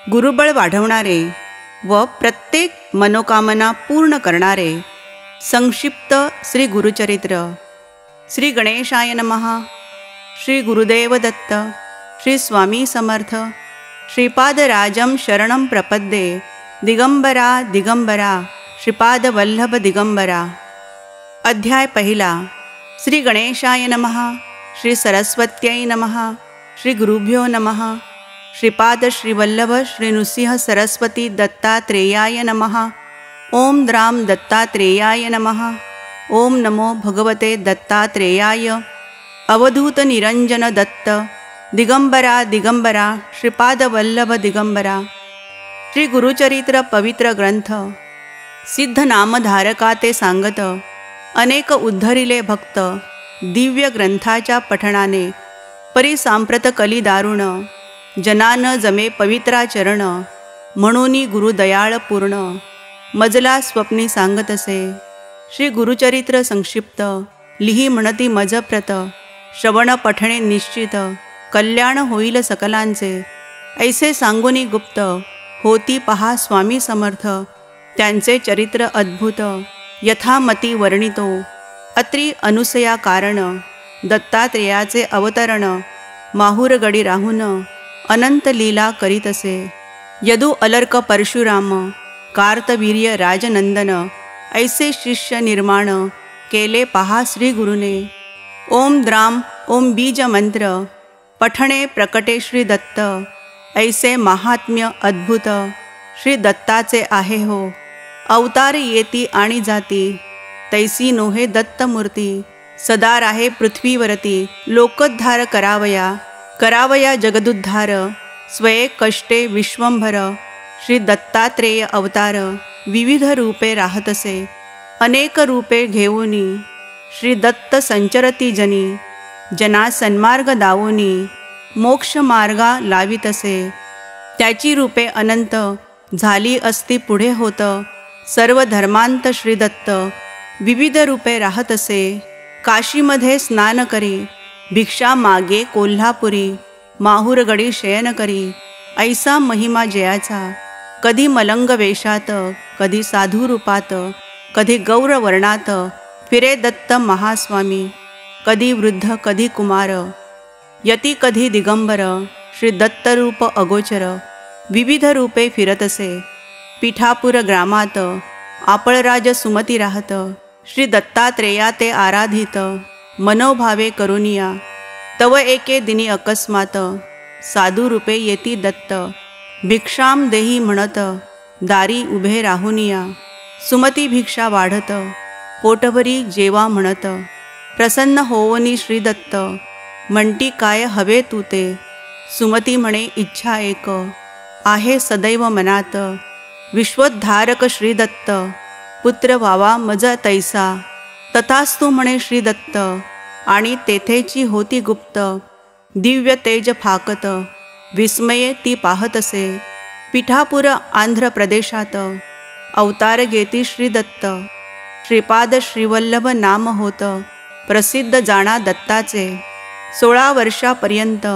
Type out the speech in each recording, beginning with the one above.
गुरुबळ वाढवणारे व प्रत्येक मनोकामना पूर्ण करणारे संक्षिप्त श्री गुरुचरित्र. श्री गणेशाय नमः. श्री गुरुदेव दत्त. श्री स्वामी समर्थ. श्रीपादराजं शरणं प्रपद्ये. दिगंबरा दिगंबरा श्रीपाद वल्लभ दिगंबरा. अध्याय पहिला. श्री गणेशाय नमः. श्री सरस्वत्यै नमः. श्री गुरुभ्यो नमः. श्रीपाद श्रीवल्लभ श्री नृसिंह सरस्वती दत्तात्रेयाय नमः. ओम द्राम दत्तात्रेयाय नमः. ओम नमो भगवते दत्तात्रेयाय. अवधूत निरंजन दत्त. दिगंबरा दिगंबरा श्रीपाद वल्लभ दिगंबरा. श्री गुरुचरित्र पवित्र ग्रंथ. सिद्ध नामधारका ते सांगत. अनेक उद्धरिले भक्त. दिव्य ग्रंथाच्या पठणाने परिसांप्रत कली दारुण. जनान जमे पवित्राचरण. म्हणूनी गुरु दयाळ पूर्ण. मजला स्वप्नी सांगत असे. श्री गुरुचरित्र संक्षिप्त. लिही म्हणती मज प्रत. श्रवण पठणे निश्चित. कल्याण होईल सकलांचे. ऐसे सांगुनी गुप्त. होती पहा स्वामी समर्थ. त्यांचे चरित्र अद्भुत. यथामती वर्णितो. अत्री अनुसया कारण. दत्तात्रेयाचे अवतरण. माहुरगडी राहून अनंत लीला करीत असे. यदु अलर्क परशुराम. कार्तवीर्य राजनंदन. ऐसे शिष्य निर्माण. केले पहा श्री गुरुने. ओम द्राम ओम बीज मंत्र. पठणे प्रकटे श्री दत्त. ऐसे महात्म्य अद्भुत. श्री दत्ताचे आहे हो. अवतार येती आणि जाती. तैसी नोहे दत्तमूर्ती. सदा राहे पृथ्वीवरती. लोकोद्धार करावया. करावया जगदुद्धार. स्वये कष्टे विश्वंभर. श्री दत्तात्रेय अवतार. विविध रूपे राहतसे. अनेक रूपे घेऊनी. श्री दत्त संचरती जनी. जना सन्मार्ग दावोनी. मोक्ष मार्गा लावितसे. त्याची रूपे अनंत. झाली असती पुढे होत. सर्व धर्मांत श्री दत्त. विविध रूपे राहतसे. काशीमध्ये स्नान करी. भिक्षा मागे कोल्हापुरी. माहुरगडी शयन करी. ऐसा महिमा जयाचा. कधी मलंग वेशात. कधी साधू रूपात. कधी गौरवर्णात. फिरे दत्त महास्वामी. कधी वृद्ध कधी कुमार. यती कधी दिगंबर. श्री दत्तरूप अगोचर. विविध रूपे फिरतसे. पिठापूर ग्रामात. आपळराज सुमती राहत. श्री दत्तात्रेया ते आराधित. मनोभावे करुनिया. तव एके दिनी अकस्मात. साधू रूपे येती दत्त. भिक्षाम देही म्हणत. दारी उभे राहुनिया. सुमती भिक्षा वाढत. पोटभरी जेवा म्हणत. प्रसन्न होवनी श्री दत्त. म्हणती काय हवे तू ते. सुमती म्हणे इच्छा एक. आहे सदैव मनात. विश्वोद्धारक श्री दत्त. पुत्र व्हावा मज तैसा. तथास्तु म्हणे श्री दत्त. आणि तेथेची होती गुप्त. दिव्य तेज फाकत. विस्मये ती पाहतसे. पिठापूर आंध्र प्रदेशात. अवतार घेती श्री दत्त. श्रीपाद श्रीवल्लभ नाम होत. प्रसिद्ध जाणा दत्ताचे. 16 वर्षापर्यंत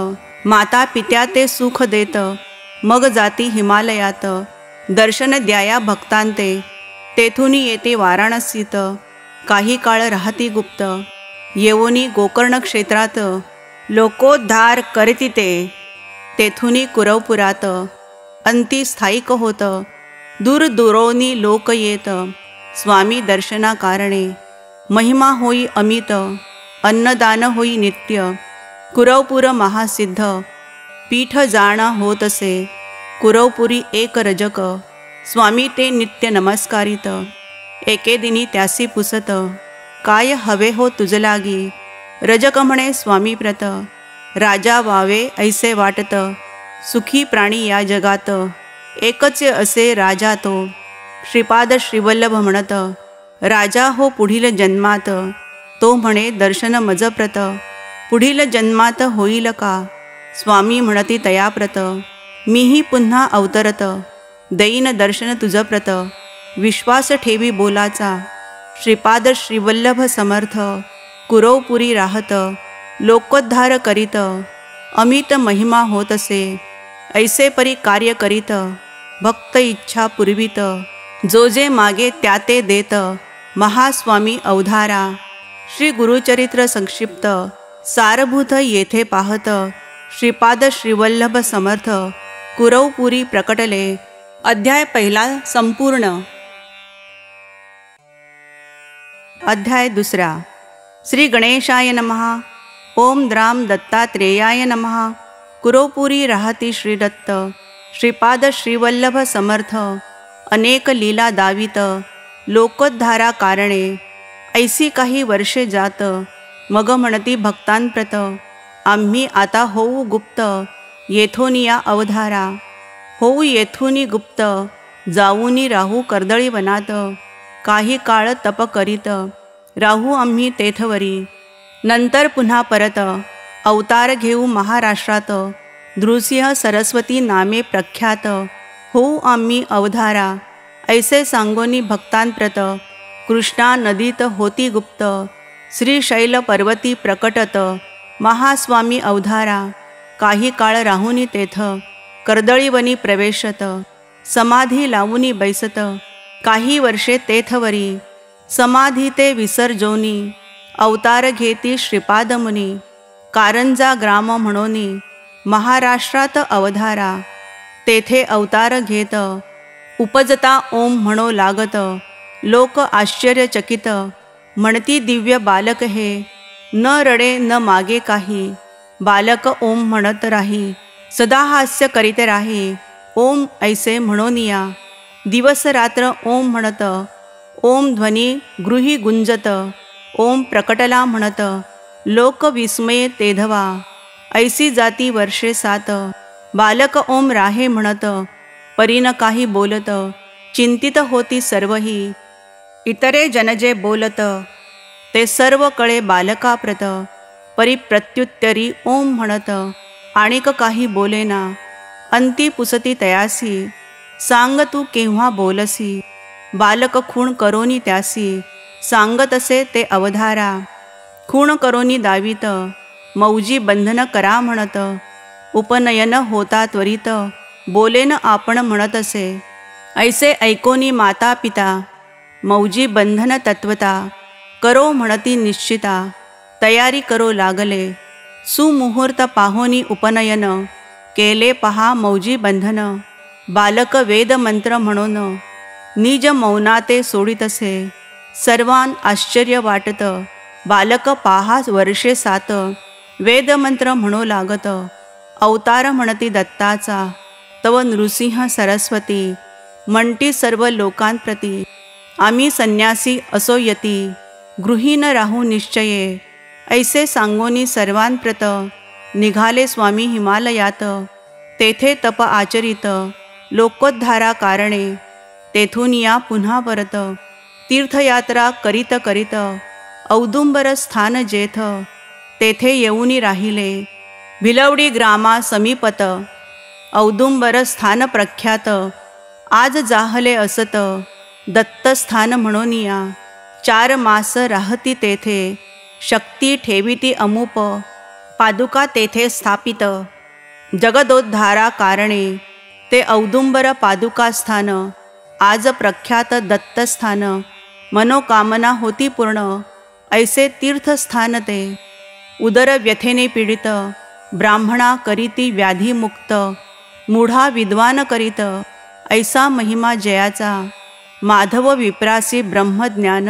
माता पित्या ते सुख देत. मग जाती हिमालयात. दर्शन द्याया भक्तांते. तेथुनी येते वाराणसीत. काही काळ राहती गुप्त. येवोनी गोकर्ण क्षेत्रात. लोकोद्धार करती ते. तेथुनी कुरवपुरात. अंती स्थायिक होत. दूर दुरोनी लोक येत. स्वामी दर्शना कारणे. महिमा होई अमित. अन्नदान होई नित्य. कुरवपुर महासिद्ध. पीठ जाणा होतसे. कुरवपुरी एक रजक. स्वामी ते नित्य नमस्कारित. एके दिनी त्यासी पुसत. काय हवे हो तुझ लागी. रजक म्हणे स्वामी प्रत. राजा व्हावे ऐसे वाटत. सुखी प्राणी या जगात. एकच असे राजा तो. श्रीपाद श्रीवल्लभ म्हणत. राजा हो पुढील जन्मात. तो म्हणे दर्शन मजप्रत. पुढील जन्मात होईल का. स्वामी म्हणती तयाप्रत. मीही पुन्हा अवतरत. देईन दर्शन तुझ प्रत. विश्वास ठेवी बोलाचा. श्रीपाद श्रीवल्लभ समर्थ. कुरवपुरी राहत. लोकोद्धार करीत. अमित महिमा होत असे. ऐसे परी कार्य करीत, भक्त इच्छा पुरवित, जो जे मागे त्या ते देत, महास्वामी अवधारा. श्री गुरुचरित्र संक्षिप्त सारभूत येथे पाहत, श्रीपाद श्रीवल्लभ समर्थ कुरवपुरी प्रकटले. अध्याय पहिला संपूर्ण. अध्याय दुसरा. श्री गणेशाय नमः. ओम द्राम दत्तात्रेयाय नमः. कुरवपुरी राहती श्री दत्त, श्रीपाद श्रीवल्लभ समर्थ, अनेक लीला दावित, लोकोद्धारा कारणे. ऐसी काही वर्षे जात, मग म्हणती भक्तांप्रत, आम्ही आता होऊ गुप्त, येथोनिया अवधारा. होऊ येथुनी गुप्त, जाऊनी राहू कर्दळी वनात, काही काळ तप करीत, राहू आम्ही तेथवरी. नंतर पुन्हा परत, अवतार घेऊ महाराष्ट्रात, नृसिंह सरस्वती नामे प्रख्यात, होऊ आम्ही अवधारा. ऐसे सांगोनी भक्तांप्रत, कृष्णा नदीत होती गुप्त, श्रीशैल पर्वती प्रकटत, महास्वामी अवधारा. काही काळ राहुनी तेथ, कर्दळीवनी प्रवेशत, समाधी लावूनी बैसत, काही वर्षे तेथवरी. समाधी ते विसर्जोनी, अवतार घेती श्रीपाद मुनी, कारंजा ग्राम म्हणोनी, महाराष्ट्रात अवधारा. तेथे अवतार घेत, उपजता ओम म्हणो लागत, लोक आश्चर्यचकित, म्हणती दिव्य बालक हे, न रडे न मागे काही, बालक ओम म्हणत राही, सदा हास्य करीत राही. ओम ऐसे म्हणोनिया, दिवस रात्र ओम म्हणत, ओम ध्वनी गृही गुंजत, ओम प्रकटला म्हणत, लोक विस्मये तेधवा. ऐसी जाती वर्षे 7, बालक ओम राहे म्हणत, परीन काही बोलत, चिंतित होती सर्वही. इतरे जनजे बोलत, ते सर्व कळे बालकाप्रत, परी प्रत्युत्तरी ओम म्हणत, आणिक काही बोलेना. अंती पुसती तयासी, सांग तू केव्हा बोलसी, बालक खूण करोनी त्यासी, सांगतसे ते अवधारा. खूण करोनी दावित, मौजी बंधन करा म्हणत, उपनयन होता त्वरित, बोलेन आपण म्हणतसे. ऐसे ऐकोनी माता पिता, मौजी बंधन तत्वता, करो म्हणती निश्चिता, तयारी करो लागले. सुमुहूर्त पाहोनी उपनयन, केले पहा मौजी बंधन, बालक वेद मंत्र म्हणून, निज मौनाते सोडितसे. सर्वान आश्चर्य वाटत, बालक पाहा वर्षे 7, वेदमंत्र म्हणू लागत, अवतार म्हणती दत्ताचा, तव नृसिंह सरस्वती, म्हणती सर्व लोकांप्रती, आम्ही संन्यासी असो यती, गृहीन राहू निश्चये. ऐसे सांगोनी सर्वांप्रत, निघाले स्वामी हिमालयात, तेथे तप आचरित, लोकोद्धारा कारणे. तेथून या पुन्हा परत, तीर्थयात्रा करीत करीत, औदुंबर स्थान जेथ, तेथे येऊनी राहिले. भिलवडी ग्रामा समीपत, औदुंबर स्थान प्रख्यात, आज जाहले असत, दत्तस्थान म्हणोनिया. 4 मास राहती तेथे, शक्ती ठेविती अमूप, पादुका तेथे स्थापित, जगदोद्धारा कारणे. ते औदुंबर पादुका स्थान, आज प्रख्यात दत्तस्थान, मनोकामना होती पूर्ण, ऐसे तीर्थस्थान ते. उदर व्यथेने पीडित, ब्राह्मणा करीती व्याधीमुक्त, मूढा विद्वान करीत, ऐसा महिमा जयाचा. माधव विप्रासी ब्रह्मज्ञान,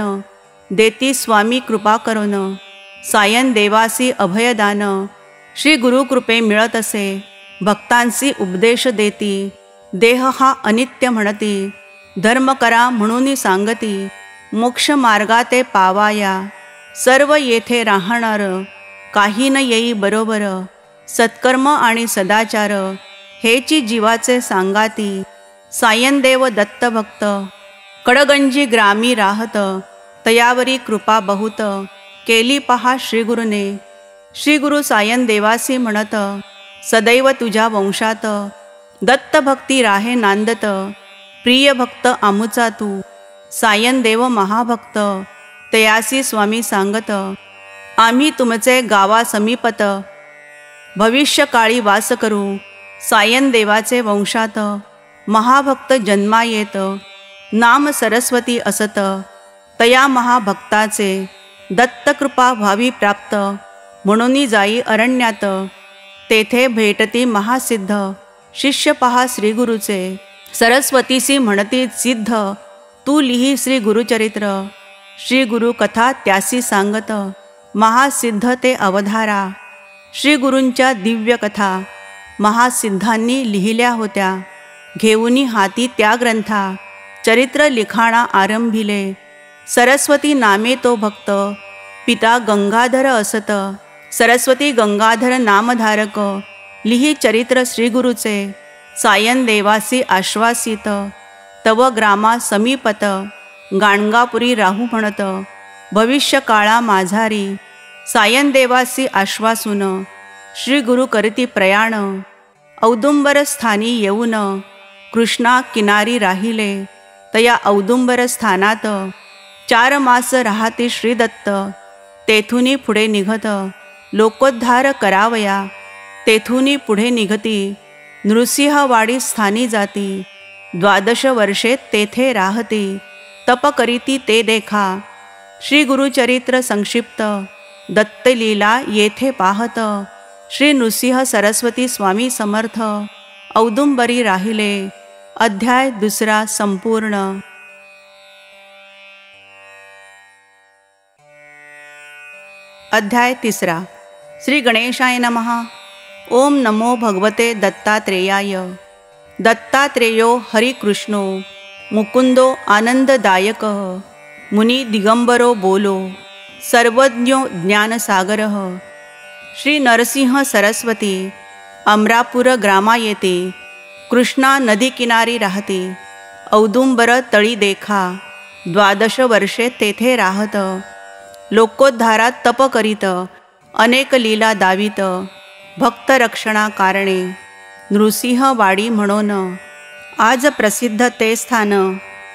देती स्वामी कृपा करून, सायन देवासी अभयदान. श्री गुरुकृपे मिळत असे, भक्तांसी उपदेश देती, देह हा अनित्य म्हणती, धर्म करा म्हणून सांगती, मोक्ष मार्गाते पावाया. सर्व येथे राहणार, काही न येई बरोबर, सत्कर्म आणि सदाचार, हेची जीवाचे सांगाती. सायनदेव दत्तभक्त, कडगंजी ग्रामी राहत, तयावरी कृपा बहुत, केली पहा श्रीगुरुने. श्रीगुरु सायनदेवासी म्हणत, सदैव तुझ्या वंशात, दत्तभक्ती राहे नांदत, प्रिय भक्त आमुचा तू. सायनदेव महाभक्त, तयासी स्वामी सांगत, आम्ही तुमचे गावा समीपत, भविष्यकाळी वास करू, सायन देवाचे वंशात, महाभक्त जन्मा येत, नाम सरस्वती असत, तया महाभक्ताचे दत्तकृपा व्हावी प्राप्त, म्हणून जाई अरण्यात, तेथे भेटती महासिद्ध, शिष्य पहा श्रीगुरूचे, सरस्वतीसी म्हणती सिद्ध, तू लिही श्री गुरुचरित्र, श्री गुरु कथा त्यासी सांगत, महासिद्ध ते अवधारा, श्री गुरूंच्या दिव्य कथा महासिद्धांनी लिहिल्या होत्या, घेऊनी हाती त्या ग्रंथा, चरित्र लिखाणा आरंभिले, सरस्वती नामे तो भक्त, पिता गंगाधर असत, सरस्वती गंगाधर नामधारक, लिही चरित्र श्रीगुरूचे, सायन देवासी आश्वासित, तव ग्रामा समीपत, गाणगापुरी राहू म्हणत, भविष्य काळा माझारी, सायन देवासी आश्वासून, श्री गुरु करती प्रयाण, औदुंबर स्थानी येऊन, कृष्णा किनारी राहिले, तया औदुंबर स्थानात, 4 मास राहते श्रीदत्त, तेथुनी पुढे निघत, लोकोद्धार करावया, तेथुनी पुढे निघती, नृसिंहवाडी स्थानी जाती, 12 वर्षे तेथे राहती, तप करीती ते देखा, श्री गुरुचरित्र संक्षिप्त, दत्तलीला येथे पाहत, श्री नृसिंह सरस्वती स्वामी समर्थ, औदुंबरी राहिले, अध्याय 2 संपूर्ण। अध्याय 3 श्री गणेशाय नमः। ओम नमो भगवते दत्तात्रेयाय। दत्तात्रेयो हरिकृष्णो मुकुंदो आनंददायकः, मुनि दिगंबरो बोलो, सर्वज्ञो ज्ञानसागरः। श्री नरसिंह सरस्वती अमरापूर ग्रामा येते, कृष्णा नदी किनारी राहते, औदुंबर तळी देखा, 12 वर्षे तेथे राहत, लोकोद्धारात तप करीत, अनेक लीला दावित, भक्त रक्षणा कारणे, नृसिंहवाडी म्हणून आज प्रसिद्ध ते स्थान,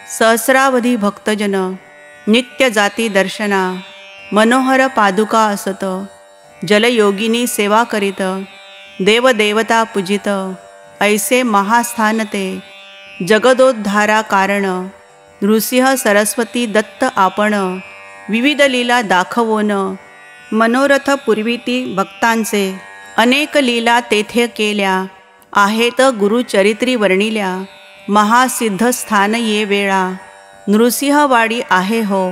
सहस्रावधी भक्तजन, नित्य जाती दर्शना, मनोहर पादुका असत, जलयोगिनी सेवा करीत, देवदेवता पूजित, ऐसे महास्थान ते, जगदोद्धारा कारण, नृसिंह सरस्वती दत्त आपण, विविध लीला दाखवोन, मनोरथ पुरविती भक्तांचे, अनेक लीला तेथे केल्या, आहेत गुरुचरित्री वर्णिल्या, महासिद्ध स्थान ये वेळा, नृसिंहवाडी आहे हो,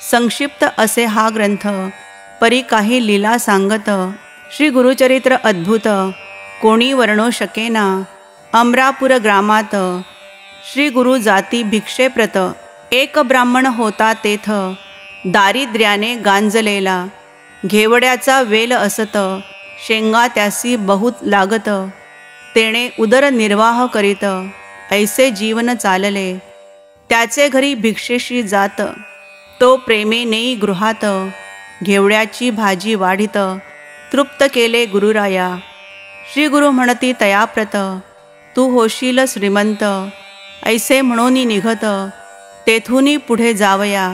संक्षिप्त असे हा ग्रंथ, परी काही लीला सांगत, श्री गुरुचरित्र अद्भुत, कोणी वर्णो शकेना, अमरापूर ग्रामात, श्री गुरु जाती भिक्षेप्रत, एक ब्राह्मण होता तेथ, दारिद्र्याने गांजलेला, घेवड्याचा वेल असत, शेंगा त्यासी बहुत लागत, तेणे उदरनिर्वाह करीत, ऐसे जीवन चालले, त्याचे घरी भिक्षेशी जात, तो प्रेमेनेई गृहात, घेवड्याची भाजी वाढीत, तृप्त केले गुरुराया, श्री गुरु म्हणती तयाप्रत, तू होशील श्रीमंत, ऐसे म्हणून निघत, तेथुनी पुढे जावया,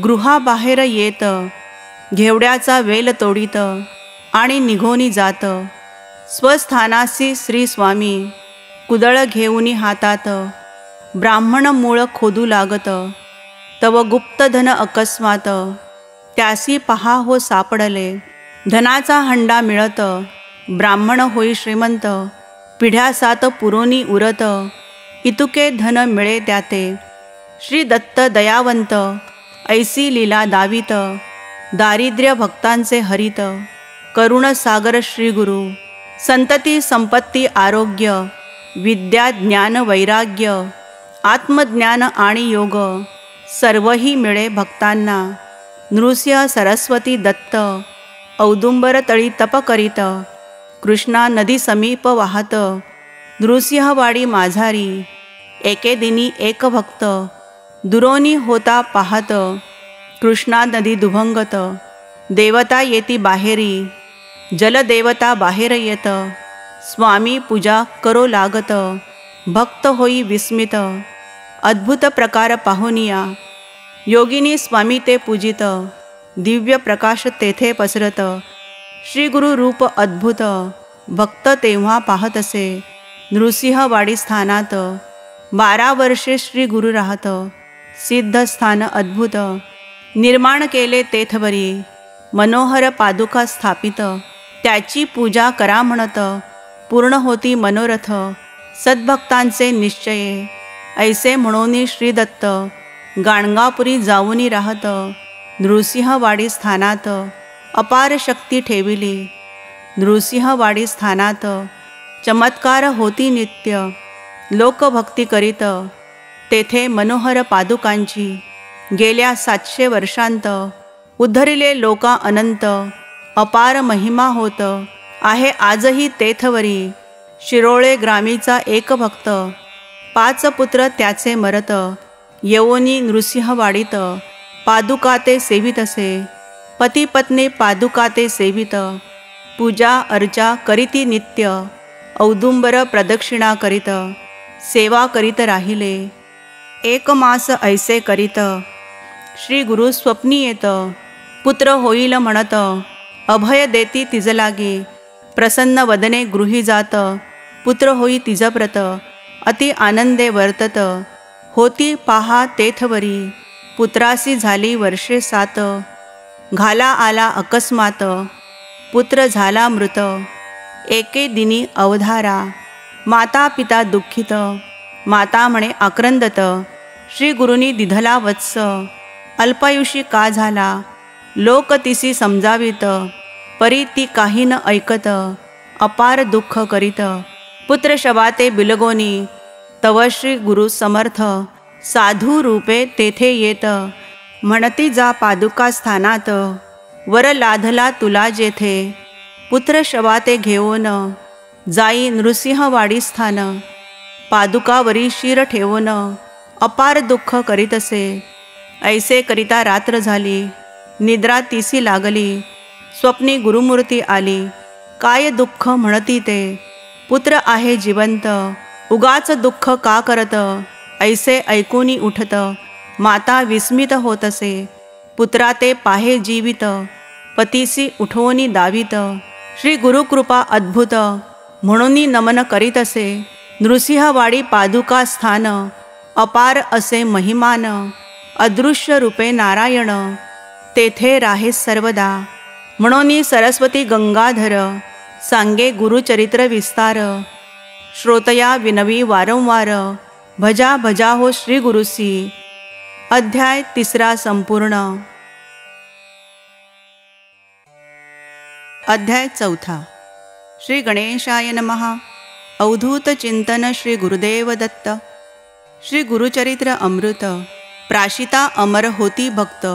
गृहाबाहेर येत, घेवड्याचा वेल तोडीत, आणि निघोनी जात, स्वस्थानासी श्री स्वामी, कुदळ घेऊनी हातात, ब्राह्मण मूळ खोदू लागत, तव गुप्त धन अकस्मात, त्यासी पहा हो सापडले, धनाचा हंडा मिळत, ब्राह्मण होई श्रीमंत, पिढ्या 7 पुरोनी उरत, इतुके धन मिळे त्याते, श्री दत्त दयावंत, ऐसी लीला दावित, दारिद्र्य भक्तांचे हरित, करुण सागर श्री गुरु, संतती संपत्ती आरोग्य, विद्या ज्ञान वैराग्य, आत्मज्ञान आणि योग, सर्वही मिळे भक्तांना, नृसिंह सरस्वती दत्त, औदुंबर तळी तप करीत, कृष्णा नदी समीप वाहत, नृसिंहवाडी माझारी, एके दिनी एक भक्त, दुरोनी होता पाहत, कृष्णा नदी दुभंगत, देवता येती बाहेरी, जलदेवता बाहेर येत, स्वामी पूजा करो लागत, भक्त होई विस्मित, अद्भुत प्रकार पाहुनिया, योगिनी स्वामी ते पूजित, दिव्य प्रकाश तेथे पसरत, श्री गुरु रूप अद्भुत, भक्त तेव्हा पाहत असे, नृसिंहवाडी स्थानात 12 वर्षे श्री गुरु राहत. सिद्ध स्थान अद्भुत निर्माण केले तेथवरी. मनोहर पादुका स्थापित त्याची पूजा करा म्हणत. पूर्ण होती मनोरथ सद्भक्तांचे निश्चये. ऐसे म्हणून श्री दत्त गाणगापुरी जाऊनी राहत. नृसिंहवाडी स्थानात अपार शक्ती ठेविली. नृसिंहवाडी स्थानात चमत्कार होती नित्य. लोकभक्ती करीत तेथे मनोहर पादुकांची. गेल्या 700 वर्षांत उद्धरिले लोका अनंत. अपार महिमा होत आहे आजही तेथवरी. शिरोळे ग्रामीचा एक भक्त 5 पुत्र त्याचे मरत. यवोनी नृसिंहवाडीत पादुका ते सेवितसे. पती पत्नी पादुका ते सेवित. पूजा अर्चा करीती नित्य. औदुंबर प्रदक्षिणा करीत सेवा करीत राहिले. 1 मास ऐसे करीत श्री गुरु स्वप्नी येत. पुत्र होईल म्हणत अभय देती तिज लागी. प्रसन्न वदने गृही जात पुत्र होई तिजप्रत. अति आनंदे वर्तत होती पहा तेथवरी. पुत्रासी झाली वर्षे 7. घाला आला अकस्मात पुत्र झाला मृत. एके दिनी अवधारा माता पिता दुःखित. माता म्हणे आक्रंदत श्री गुरुनी दिधला वत्स. अल्पायुषी का झाला लोक तिसी समजावीत. परी ती काही न ऐकत अपार दुःख करीत. पुत्र शवाते बिलगोनी तव श्री गुरु समर्थ. साधू रूपे तेथे येत म्हणती जा पादुका स्थानात. वर लाधला तुला जेथे पुत्र शवाते घेऊन. जाई नृसिंहवाडी स्थान पादुकावरी शिर ठेवून. अपार दुःख करीतसे ऐसे करिता रात्र झाली. निद्रा तिसी लागली स्वप्नी गुरुमूर्ती आली. काय दुःख म्हणती ते पुत्र आहे जिवंत. उगाच दुःख का करत ऐसे ऐकूनी उठत. माता विस्मित होतसे पुत्रा ते पाहे जीवित. पतीसी उठवूनी दावित. श्री गुरुकृपा अद्भुत म्हणून नमन करीतसे. नृसिंहवाडी पादुका स्थान अपार असे महिमान. अदृश्य रूपे नारायण तेथे राहे सर्वदा. म्हणून सरस्वती गंगाधर सांगे गुरुचरित्र विस्तार. श्रोतया विनवी वारंवार भजा भजा हो श्री गुरुसी. अध्याय 3 संपूर्ण. अध्याय 4. श्री गणेशाय नमः. अवधूत चिंतन श्री गुरुदेव दत्त. श्री गुरुचरित्र अमृत प्राशिता अमर होती भक्त.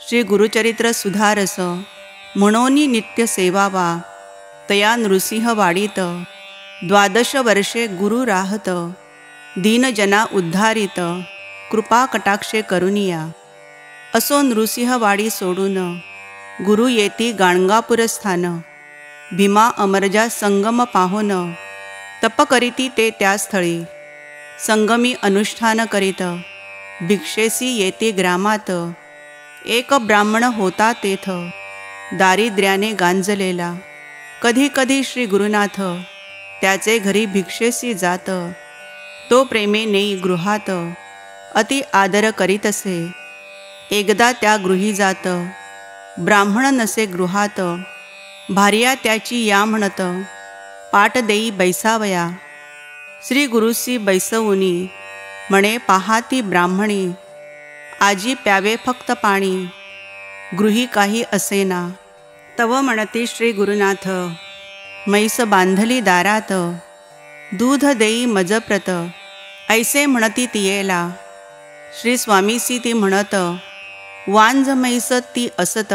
श्री गुरुचरित्र सुधारस म्हणोनी नित्य सेवावा. तया नृसिंहवाडीत 12 वर्षे गुरु राहत. दीनजना उद्धारित कृपा कटाक्षे करुनिया. असो नृसिंहवाडी सोडून गुरु येती गाणगापूर स्थान. भीमा अमरजा संगम पाहोन तप करीती ते त्या स्थळी. संगमी अनुष्ठान करीत भिक्षेसी येते ग्रामात. एक ब्राह्मण होता तेथ दारिद्र्याने गांजलेला. कधी कधी श्री गुरुनाथ त्याचे घरी भिक्षेसी जात. तो प्रेमे नेई गृहात अति आदर करीतसे. एकदा त्या गृही जात ब्राह्मण नसे गृहात. भार्या त्याची या म्हणत पाट देई बैसावया. श्री गुरुसी बैसवुनी म्हणे पहा ती ब्राह्मणी. आजी प्यावे फक्त पाणी गृही काही असेना. तव म्हणती श्री गुरुनाथ म्हैस बांधली दारात. दूध देई मजप्रत ऐसे म्हणती तियेला. श्री स्वामीसी ती म्हणत वांझ म्हैस ती असत.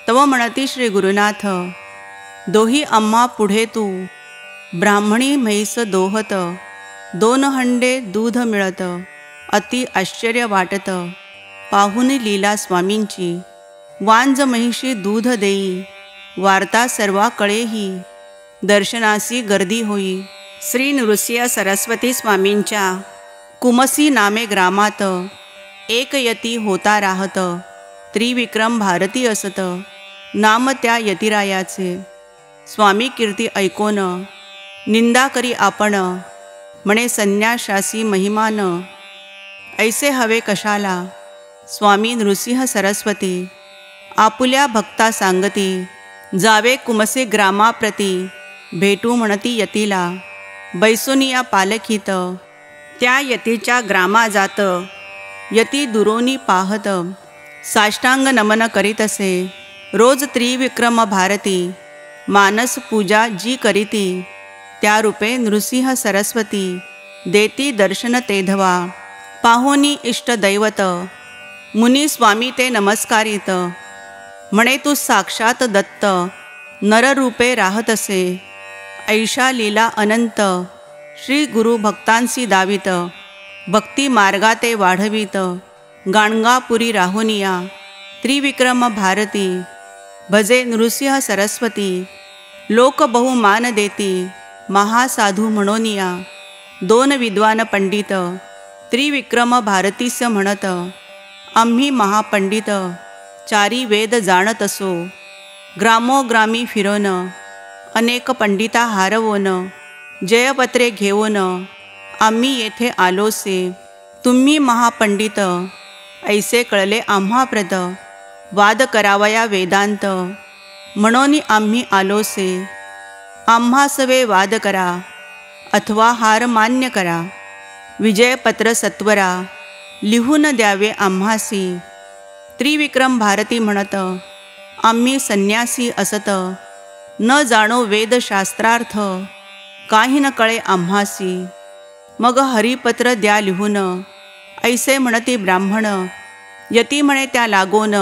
तव म्हणती श्री गुरुनाथ दोही आम्हा पुढे तू. ब्राह्मणी म्हैस दोहत 2 हंडे दूध मिळत. अति आश्चर्य वाटत पाहून लीला स्वामींची. वांझ महिषी दूध देई वार्ता सर्वा कळेही. दर्शनासी गर्दी होई. श्री नृसिंह सरस्वती स्वामींच्या कुमसी नामे ग्रामात. एक यती होता राहत. त्रिविक्रम भारती असत नाम त्या यतिरायाचे. स्वामी कीर्ती ऐकोन निंदा करी आपण, म्हणे संन्याशासी महिमान, ऐसे हवे कशाला स्वामी नृसिंह सरस्वती, आपुल्या भक्ता सांगती, जावे कुमसे ग्रामाप्रती, भेटू म्हणती यतीला, बैसोनिया पालखीत, त्या यतीच्या ग्रामा जात, यती दुरोनी पाहत, साष्टांग नमन करीत असे, रोज त्रिविक्रम भारती, मानस पूजा जी करीती, त्या रूपे नृसिंह सरस्वती, देती दर्शन तेधवा, पाहोनी इष्ट दैवत, मुनी स्वामी ते नमस्कारित, म्हणे तू साक्षात दत्त, नररूपे राहत असे, ऐशा लीला अनंत, श्री गुरु भक्तांसी दावित, भक्ती मार्गाते वाढवित, गाणगापुरी राहुनिया, त्रिविक्रम भारती, भजे नृसिंह सरस्वती, लोक बहुमान देती, महासाधू म्हणोनिया, दोन विद्वान पंडित, त्रिविक्रम भारतीस म्हणत, आम्ही महापंडित, चारी वेद जाणत असो, ग्रामोग्रामी फिरोन, अनेक पंडिता हारवोन, जयपत्रे घेऊन, आम्ही येथे आलोसे, तुम्ही महापंडित, ऐसे कळले आम्हाप्रत, वाद करावया वेदांत, म्हणून आम्ही आलोसे, आम्हासवे वाद करा, अथवा हार मान्य करा, विजयपत्र सत्वरा, लिहून द्यावे आम्हासी, त्रिविक्रम भारती म्हणत, आम्ही संन्यासी असत, न जाणो वेदशास्त्रार्थ, काही न कळे आम्हासी, मग हरिपत्र द्या लिहून, ऐसे म्हणती ब्राह्मण, यती म्हणे त्या लागोन,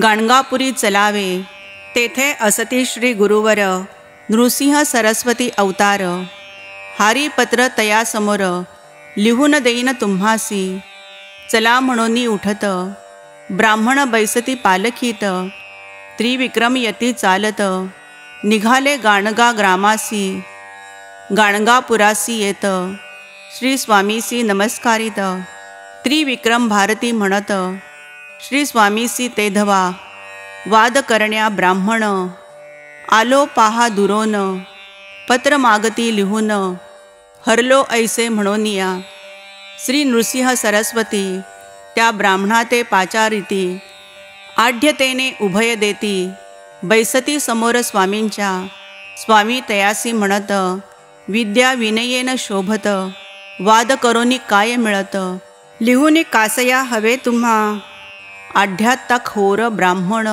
गाणगापुरी चलावे, तेथे असती श्री गुरुवर, नृसिंह सरस्वती अवतार, हरिपत्र तया समोर, लिहून देईन तुम्हासी, चला म्हणून उठत, ब्राह्मण बैसती पालखीत, त्रिविक्रम यती चालत, निघाले गाणगा ग्रामासी, गाणगापुरासी येत, श्री स्वामीसी नमस्कारित, त्रिविक्रम भारती म्हणत, श्री स्वामीसी तेधवा, वाद करण्या ब्राह्मण, आलो पाहा दुरोन, पत्र मागती लिहून, हरलो ऐसे म्हणोनिया, श्री नृसिंह सरस्वती, त्या ब्राह्मणाते पाचारिती, आढ्यतेने उभय देती, बैसती समोर स्वामींच्या, स्वामी तयासी म्हणत, विद्या विनयेन शोभत, वाद करोनी काय मिळत, लिहून कासया हवे तुम्हा, आढ्यात खोर ब्राह्मण,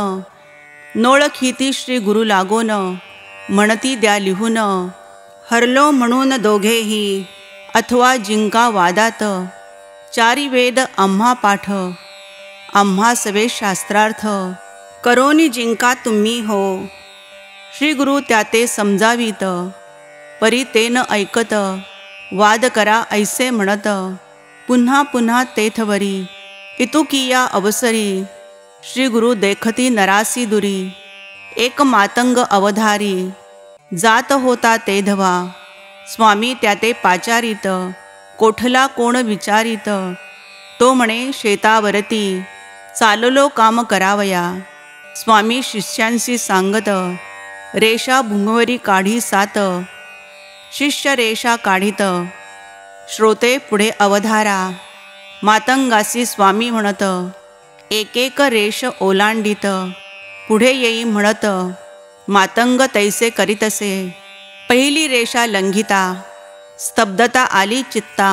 नोळखीती श्री गुरु लागोन, म्हणती द्या लिहून, हरलो म्हणून दोघेही, अथवा जिंका वादात, चारी वेद आम्हा पाठ, आम्हा सवे शास्त्रार्थ, करोनी जिंका तुम्ही हो, श्री गुरु त्याते समजावीत, परी ते न ऐकत, वाद करा ऐसे म्हणत, पुन्हा पुन्हा तेथवरी, इतुकिया अवसरी, श्री गुरु देखती नरासी दुरी, एक मातंग अवधारी, जात होता तेधवा, स्वामी त्याते पाचारित, कोठला कोण विचारित, तो म्हणे शेतावरती, चाललो काम करावया, स्वामी शिष्यांशी सांगत, रेषा भुंगवरी काढी सात, शिष्य रेषा काढीत, श्रोते पुढे अवधारा, मातंगासी स्वामी म्हणत, एक एक रेष ओलांडीत, पुढे येई म्हणत, मातंग तैसे करीतसे, पहिली रेषा लंघिता, स्तब्धता आली चित्ता,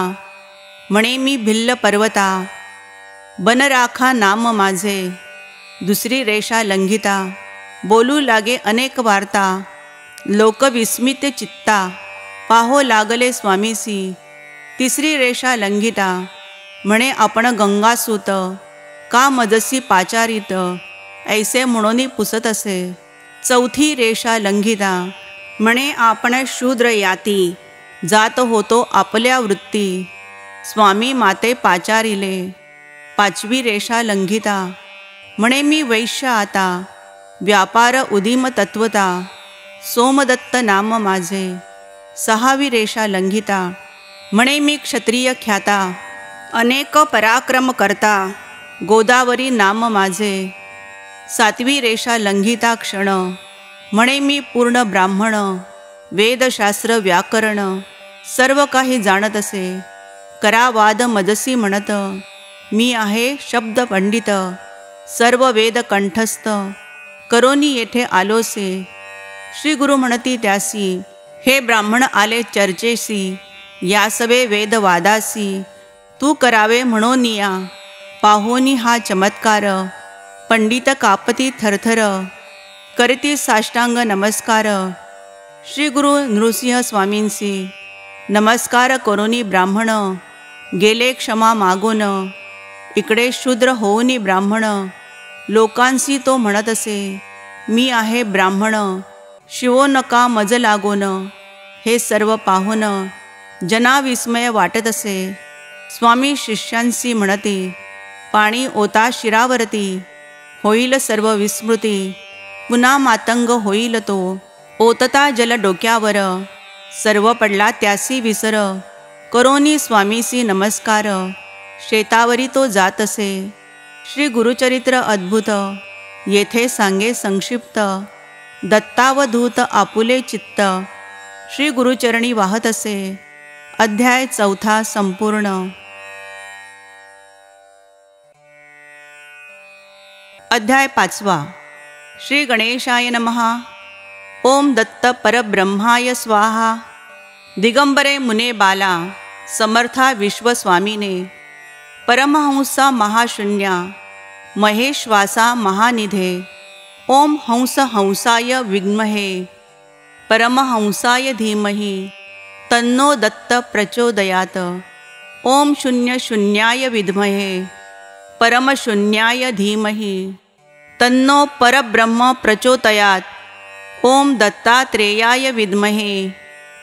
म्हणे मी भिल्ल पर्वता, बन राखा नाम माझे, दुसरी रेषा लंघिता, बोलू लागे अनेक वार्ता, लोक विस्मित चित्ता, पाहो लागले स्वामीसी, तिसरी रेषा लंघिता, म्हणे आपण गंगासूत, का मजसी पाचारित, ऐसे म्हणून पुसत असे, चौथी रेषा लंघिता, म्हणे आपण शूद्र याती, जात होतो आपल्या वृत्ती, स्वामी माते पाचारिले, पाचवी रेषा लंघिता, म्हणे मी वैश्य आता, व्यापार उदिम तत्वता, सोमदत्त नाम माझे, सहावी रेषा लंघिता, म्हणे मी क्षत्रिय ख्याता, अनेक पराक्रम करता, गोदावरी नाम माझे, सातवी रेषा लंघिता क्षण, म्हणे मी पूर्ण ब्राह्मण, वेदशास्त्र व्याकरण सर्व काही जाणत असे. करा वाद मजसी म्हणत, मी आहे शब्द पंडित. सर्व वेद कंठस्थ करोनी येथे आलोसे. श्री गुरु म्हणती त्यासी, हे ब्राह्मण आले चर्चेसी. या सवे वेदवादासी तू करावे म्हणोनिया. पाहोनी हा चमत्कार पंडित कापती थरथर. करती साष्टांग नमस्कार श्री गुरु नृसिंह स्वामींसी. नमस्कार करोनी ब्राह्मण गेले क्षमा मागून. इकडे शूद्र होऊनी ब्राह्मण लोकांसी तो म्हणत असे, मी आहे ब्राह्मण शिवो नका मज लागोन. हे सर्व पाहून जना विस्मय वाटत असे. स्वामी शिष्यांसी म्हणती, पाणी ओता शिरावरती. होईल सर्व विस्मृती पुन्हा मातंग होईल तो. ओतता जल डोक्यावर सर्व पडला त्यासी विसर. करोनी स्वामीसी नमस्कार शेतावरी तो जात असे. श्री गुरुचरित्र अद्भुत येथे सांगे संक्षिप्त. दत्तावधूत आपुले चित्त श्री गुरुचरणी वाहत असे. अध्याय 4 संपूर्ण. अध्याय 5. श्री गणेशाय नमः. ओम दत्त परब्रह्माय स्वाहा. दिगंबरे मुने बाला समर्था विश्वस्वामीने. परमहंसा महाशून्या महेश्वासा महानिधे. ओम हंस हंसाय विद्महे परमहंसाय धीमहि तन्नो दत्त प्रचोदयात्. ओम शून्य शून्याय विद्महे परमशून्याय धीमहि तन्नो परब्रह्म प्रचोदयात्. ओम दत्तात्रेयाय विद्महे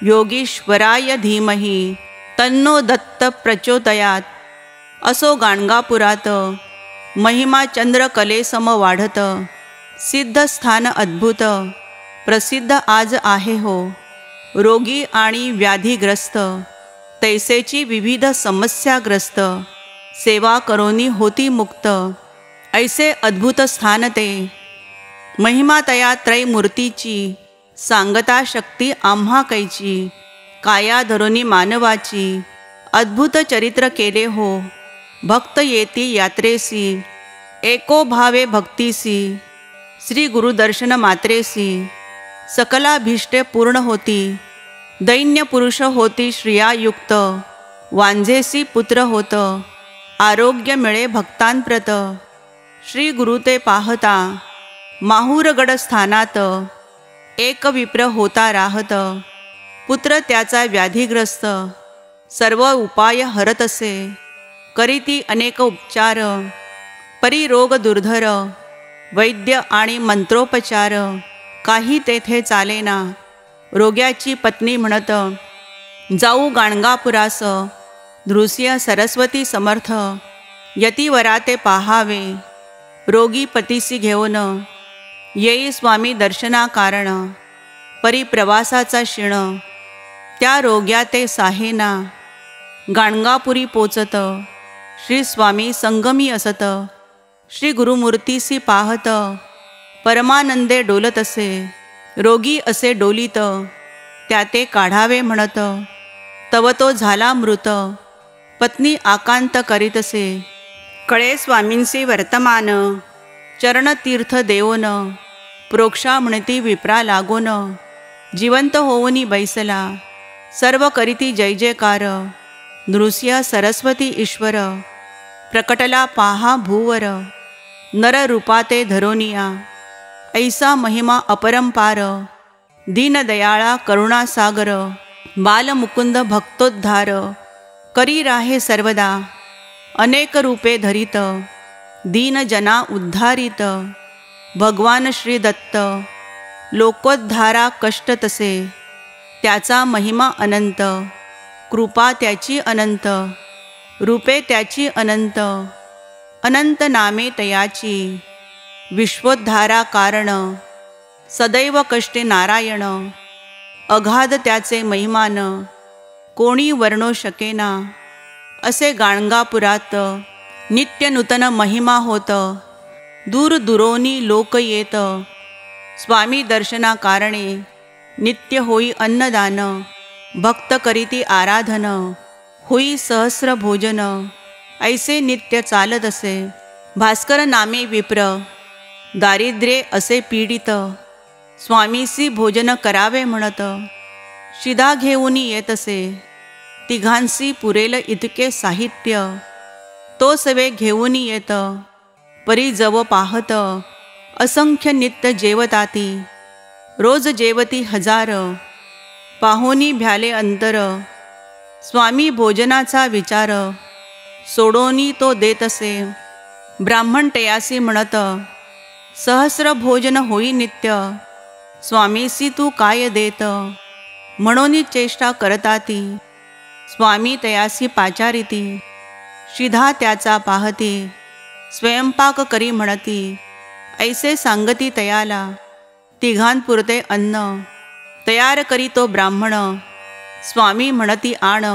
योगीश्वराय धीमहि तन्नो दत्त प्रचोदयात्. असो गाणगापुरात महिमा चंद्रकलेसम वाढत. सिद्ध स्थान अद्भुत प्रसिद्ध आज आहे हो. रोगी आणि व्याधीग्रस्त तैसेची विविध समस्याग्रस्त. सेवा करोनी होती मुक्त. ऐसे अद्भुत स्थान ते. महिमा तया त्रैमूर्तीची सांगता शक्ती आम्हा कैची. काया धरोनी मानवाची अद्भुत चरित्र केले हो. भक्त येती यात्रेसी एको भावे भक्तीसी. श्री गुरुदर्शन मात्रेसी सकलाभीष्टे पूर्ण होती. दैन्य पुरुष होती श्रियायुक्त. वांझेसी पुत्र होत आरोग्य मिळे भक्तांप्रत. श्री गुरु ते पाहता माहूरगड स्थानात. एक विप्र होता राहत. पुत्र त्याचा व्याधीग्रस्त. सर्व उपाय हरत असे. करीती अनेक उपचार. परी रोग दुर्धर. वैद्य आणि मंत्रोपचार काही तेथे चालेना. रोग्याची पत्नी म्हणत, जाऊ गाणगापुरास. नृसिंह सरस्वती समर्थ यतिवरा ते पाहावे. रोगी पतीसी घेऊन येई स्वामी दर्शना कारण. परिप्रवासाचा क्षीण त्या रोग्या ते साहेना. गाणगापुरी पोचत श्री स्वामी संगमी असत. श्री गुरुमूर्तीसी पाहत परमानंदे डोलत असे. रोगी असे डोलीत त्या ते काढावे म्हणत. तव तो झाला मृत. पत्नी आकांत करीत असे. कळे स्वामींसी वर्तमान. चरणतीर्थ देवोन प्रोक्षा म्हणती विप्रा लागोन. जिवंत होऊनी बैसला सर्व करीती जय जयकार. नृसिंह सरस्वती ईश्वर प्रकटला पाहा भूवर. नर रूपाते धरोनिया ऐसा महिमा अपरंपार. दीनदयाळा करुणासागर बालमुकुंद भक्तोद्धार. करी राहे सर्वदा अनेक रूपे धरित. दीनजना उद्धारित भगवान श्री दत्त. लोकोद्धारा कष्ट तसे त्याचा महिमा अनंत. कृपा त्याची अनंत रूपे त्याची अनंत. अनंत नामे तयाची विश्वोद्धारा कारण. सदैव कष्टे नारायण अगाध त्याचे महिमान. कोणी वर्णो शकेना. असे गाणगापुरात नित्य नूतन महिमा होत. दूर दुरोनी लोक येत. स्वामी दर्शना कारणे नित्य होई अन्नदान, भक्त करीती आराधन, होई सहस्र भोजन, ऐसे नित्य चालत असे. भास्कर नामे विप्र, दारिद्र्ये असे पीडित, स्वामीसी भोजन करावे म्हणत, शिधा घेऊन येत असे. तिघांसी पुरेल इतके साहित्य, तो सवे घेऊन येत, परी जव पाहत, असंख्य नित्य जेवताती. रोज जेवती हजार, पाहोनी भ्याले अंतर, स्वामी भोजनाचा विचार, सोडोनी तो देत असे. ब्राह्मण तयासी म्हणत, सहस्र भोजन होई नित्य, स्वामीसी तू काय देत, म्हणून चेष्टा करताती. स्वामी तयासी पाचारिती, शिधा त्याचा पाहती, स्वयंपाक करी म्हणती, ऐसे सांगती तयाला. तिघांपुरते अन्न तयार करी तो ब्राह्मण, स्वामी म्हणती आण,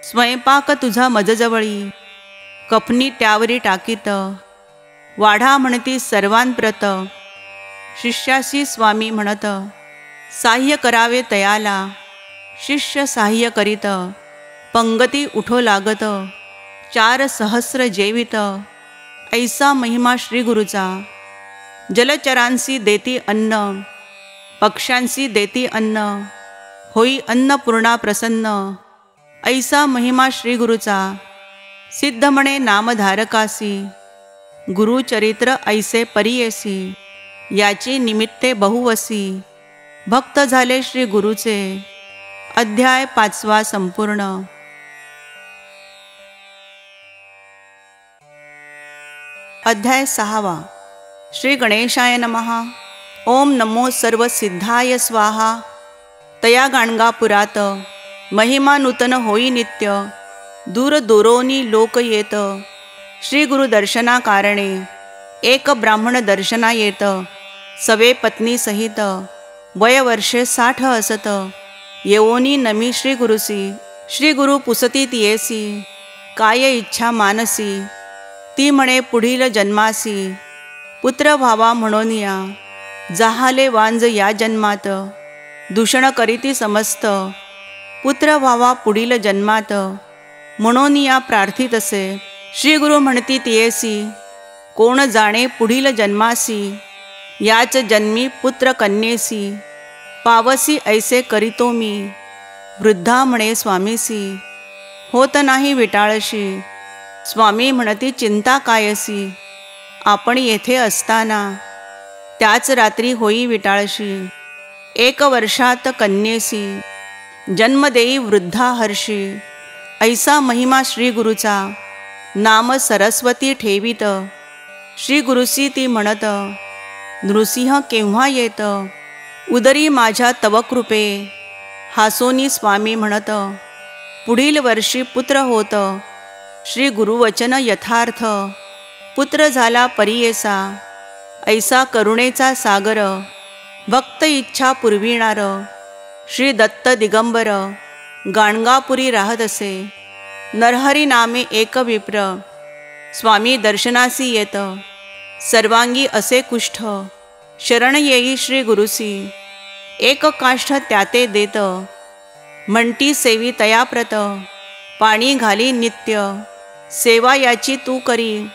स्वयंपाक तुझा मजजवळी, कफनी त्यावरी टाकीत, वाढा म्हणती सर्वांप्रत. शिष्याशी स्वामी म्हणत, साह्य करावे तयाला. शिष्य साह्य करीत, पंगती उठो लागत, 4 सहस्र जेवित, ऐसा महिमा श्री गुरुचा. जलचरांसी देती अन्न, पक्ष्यांसी देती अन्न, होई अन्नपूर्णा प्रसन्न, ऐसा महिमा श्री गुरुचा. सिद्ध म्हणे नामधारकासी, गुरुचरित्र ऐसे परियेसी, याची निमित्ते बहुवसी, भक्त झाले श्री गुरुचे. अध्याय 5 संपूर्ण. अध्याय 6. श्री गणेशाय नमः. ओम नमो सर्व सिद्धाय स्वाहा. तया गाणगापुरात महिमा नूतन होई नित्य, दूर दूरोनी लोक येत, श्री गुरु दर्शना कारणे. एक ब्राह्मण दर्शना येत, सवे पत्नी सहित, वय वर्षे 60 असत, येवोनी नमी श्री गुरुसी. श्री गुरु पुसती तियेसी, काय इच्छा मानसी, ती म्हणे पुढील जन्मासी, पुत्र व्हावा म्हणून या. जाहाले वांज या जन्मात, दूषण करीती समस्त, पुत्र व्हावा पुढील जन्मात, म्हणून या प्रार्थित असे. श्री गुरु म्हणती तियेसी, कोण जाणे पुढील जन्मासी, याच जन्मी पुत्र कन्येसी, पावसी ऐसे करीतो मी. वृद्धा म्हणे स्वामीसी, होत नाही विटाळशी. स्वामी म्हणती चिंता कायसी, आपण येथे असताना, त्याच रात्री होई विटाळशी. 1 वर्षात कन्येसी, जन्म देई वृद्धा हर्षी, ऐसा महिमा श्री गुरुचा. नाम सरस्वती ठेवीत, श्री गुरुसी ती म्हणत, नृसिंह केव्हा येत, उदरी माझ्या तव कृपे. हासोनी स्वामी म्हणत, पुढील वर्षी पुत्र होत, श्री गुरुवचन यथार्थ. पुत्र झाला परियेसा, ऐसा करुणेचा सागर, भक्त इच्छा पुरविणार. श्री दत्त दिगंबर, गाणगापुरी राहत असे, नरहरी नामे एक विप्र. स्वामी दर्शनासी येत, सर्वांगी असे कुष्ठ, शरण येई श्री गुरुसी. 1 काष्ठ त्याते देत, म्हणती सेवी तयाप्रत. पाणी घाली नित्य, सेवा याची तू करी.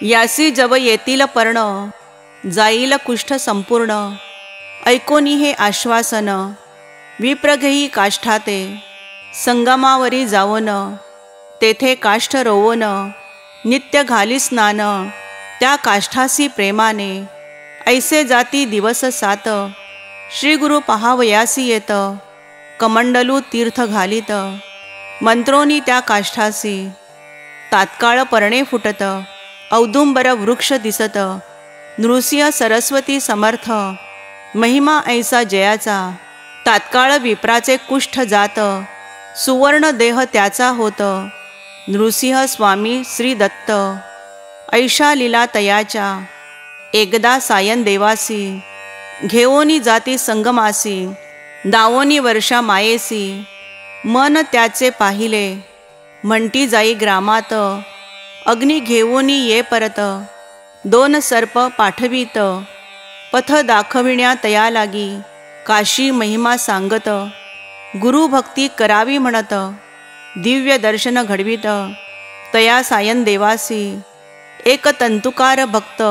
यासी जव येतील पर्ण, जाईल कुष्ठ संपूर्ण. ऐकोनी हे आश्वासन, विप्र घेई काष्ठाते. संगमावरी जावोन, तेथे काष्ठ रोवोन. नित्य घाली स्नान, त्या काष्ठासी प्रेमाने. ऐसे जाती दिवस 7, श्री गुरु पहावयासी येत. कमंडलू तीर्थ घालीत, मंत्रोनी त्या काष्ठासी. तात्काळ पर्णे फुटत, औदुंबर वृक्ष दिसत. नृसिंह सरस्वती समर्थ, महिमा ऐसा जयाचा. तात्काळ विप्राचे कुष्ठ जात, सुवर्ण देह त्याचा होत. नृसिंह स्वामी श्री दत्त, ऐशा लीला तयाच्या. एकदा सायन देवासी, घेवोनी जाती संगमासी. दावोनी वर्षा मायेसी, मन त्याचे पाहिले. म्हणती जाई ग्रामात, अग्नी घेवोनी ये परत. 2 सर्प पाठवीत, पथ दाखविण्या तया लागी. काशी महिमा सांगत, गुरुभक्ती करावी म्हणत, दिव्य दर्शन घडवित, तया सायन देवासी, एक तंतुकार भक्त,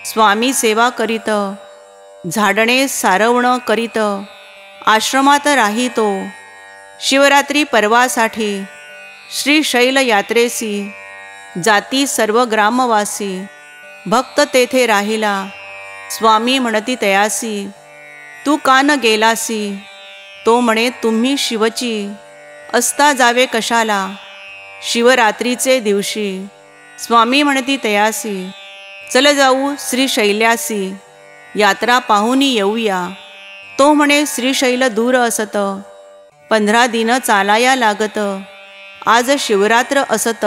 स्वामी सेवा करीत, झाडणे सारवण करीत, आश्रमात राहितो, शिवरात्री पर्वासाठी, श्रीशैल यात्रेसी, जाती सर्व ग्रामवासी, भक्त तेथे राहिला, स्वामी म्हणती तयासी, तू का न गेलासी, तो म्हणे तुम्ही शिवची, असता जावे कशाला, शिवरात्रीचे दिवशी, स्वामी म्हणती तयासी, चल जाऊ श्रीशैल्यासी, यात्रा पाहून येऊया, तो म्हणे श्रीशैल दूर असत, 15 दिन चालाया लागत, आज शिवरात्र असत,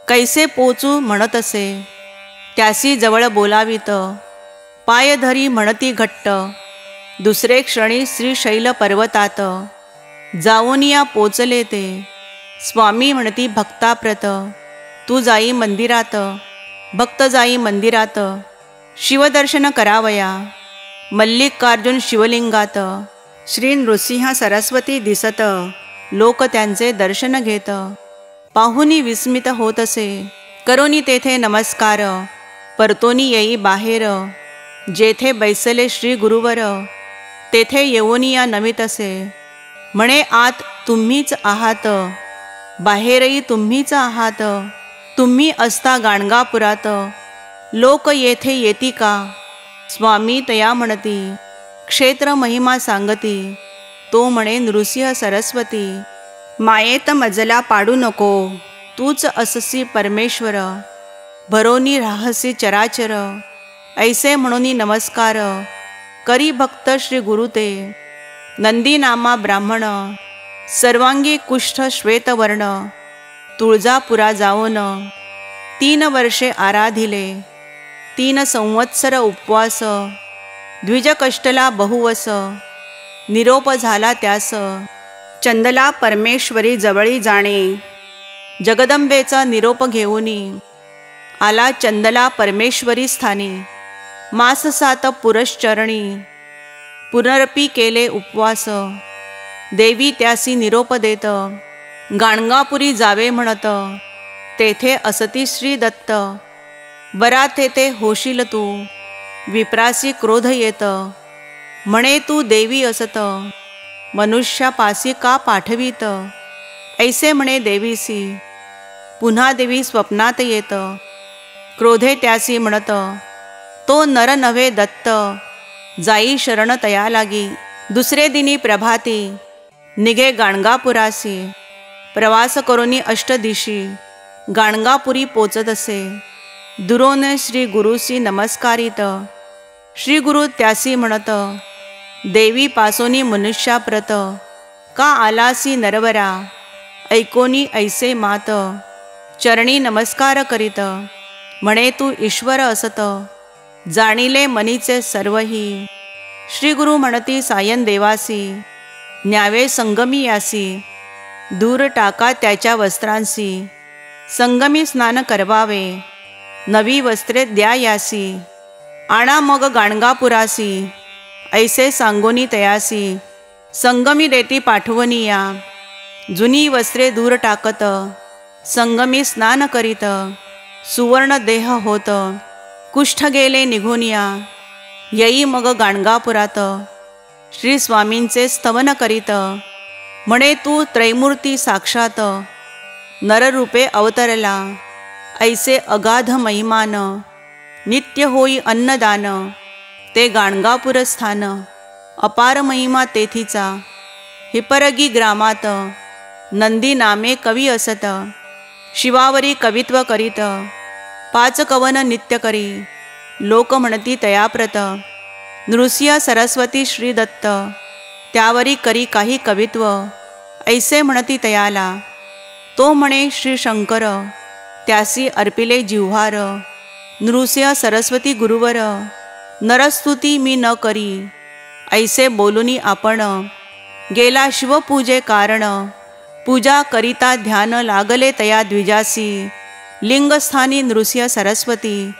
कैसे पोचू म्हणत असे, त्यासी जवळ बोलावित, पाय धरी म्हणती घट्ट, दुसरे क्षणी श्रीशैल पर्वतात, जाऊन या पोचले ते, स्वामी म्हणती भक्ताप्रत, तू जाई मंदिरात, भक्त जाई मंदिरात, शिवदर्शन करावया, मल्लिकार्जुन शिवलिंगात, श्री नृसिंह सरस्वती दिसत, लोक त्यांचे दर्शन घेत, पाहुनी विस्मित होत असे, करोनी तेथे नमस्कार, परतोनी येई बाहेर, जेथे बैसले श्री गुरुवर, तेथे येऊनिया नमित असे, म्हणे आत तुम्हीच आहात, बाहेरही तुम्हीच आहात, तुम्ही असता गाणगापुरात, लोक येथे येती का, स्वामी तया म्हणती, क्षेत्र महिमा सांगती, तो म्हणे नृसिंह सरस्वती, मायेत मजला पाडू नको, तूच अससी परमेश्वर, भरोनी राहसी चराचर, ऐसे म्हणूनी नमस्कार, करी भक्त श्री गुरु ते, नंदीनामा ब्राह्मण, सर्वांगी कुष्ठ श्वेतवर्ण, तुळजापुरा जाऊन, 3 वर्षे आराधिले, 3 संवत्सर उपवास, द्विजकष्टला बहुवस, निरोप झाला त्यास, चंदला परमेश्वरी जवळी जाणे, जगदंबेचा निरोप घेऊनी, आला चंदला परमेश्वरी स्थानी, मास 7 पुरश्चरणी, पुनरपी केले उपवास, देवी त्यासी निरोप देत, गाणगापुरी जावे म्हणत, तेथे असती श्री दत्त, बरा तेथे होशील तू, विप्रासी क्रोध येत, म्हणे तू देवी असत, मनुष्यापासी का पाठवीत, ऐसे म्हणे देवीसी, पुन्हा देवी स्वप्नात येत, क्रोधे त्यासी म्हणत, तो नर नव्हे दत्त, जाई शरण तया लागी, दुसरे दिनी प्रभाती, निघे गाणगापुरासी, प्रवास करोनी अष्टदिशी, गाणगापुरी पोचत असे, दुरोन श्री गुरुसी नमस्कारित, श्री गुरु त्यासी म्हणत, देवी पासोनी मनुष्याप्रत, का आलासी नरवरा, ऐकोनी ऐसे मात, चरणी नमस्कार करीत, म्हणे तू ईश्वर असत, जाणिले मनीचे सर्वही, श्री गुरु म्हणती सायन देवासी, न्यावे संगमी यासी, दूर टाका त्याच्या वस्त्रांसी, संगमी स्नान करवावे, नवी वस्त्रे द्या यासी, आणा मग गाणगापुरासी, ऐसे सांगोनी तयासी, संगमी देती पाठवणी या, जुनी वस्त्रे दूर टाकत, संगमी स्नान करीत, सुवर्ण देह होत, कुष्ठ गेले निघोनिया, येई मग गाणगापुरात, श्री स्वामींचे स्तवन करीत, म्हणे तू त्रैमूर्ती साक्षात, नररूपे अवतरला, ऐसे अगाध महिमान, नित्य होई अन्नदान, ते गाणगापुर स्थान, अपार महिमा तेथीचा, हिपरगी ग्रामात, नंदी नामे कवी असत, शिवावरी कवित्व करीत, 5 कवन नित्य करी, लोक म्हणती तयाप्रत, नृसिंह सरस्वती श्री दत्त, त्यावरी करी काही कवित्व, ऐसे म्हणती तयाला, तो म्हणे श्री शंकर, त्यासी अर्पिले जिव्हार, नृसिंह सरस्वती गुरुवर, नरस्तुती मी न करी, ऐसे बोलुनी आपण, गेला शिवपूजे कारण, पूजा करिता ध्यान लागले तया द्विजासी, लिंगस्थानी नृसिंह सरस्वती,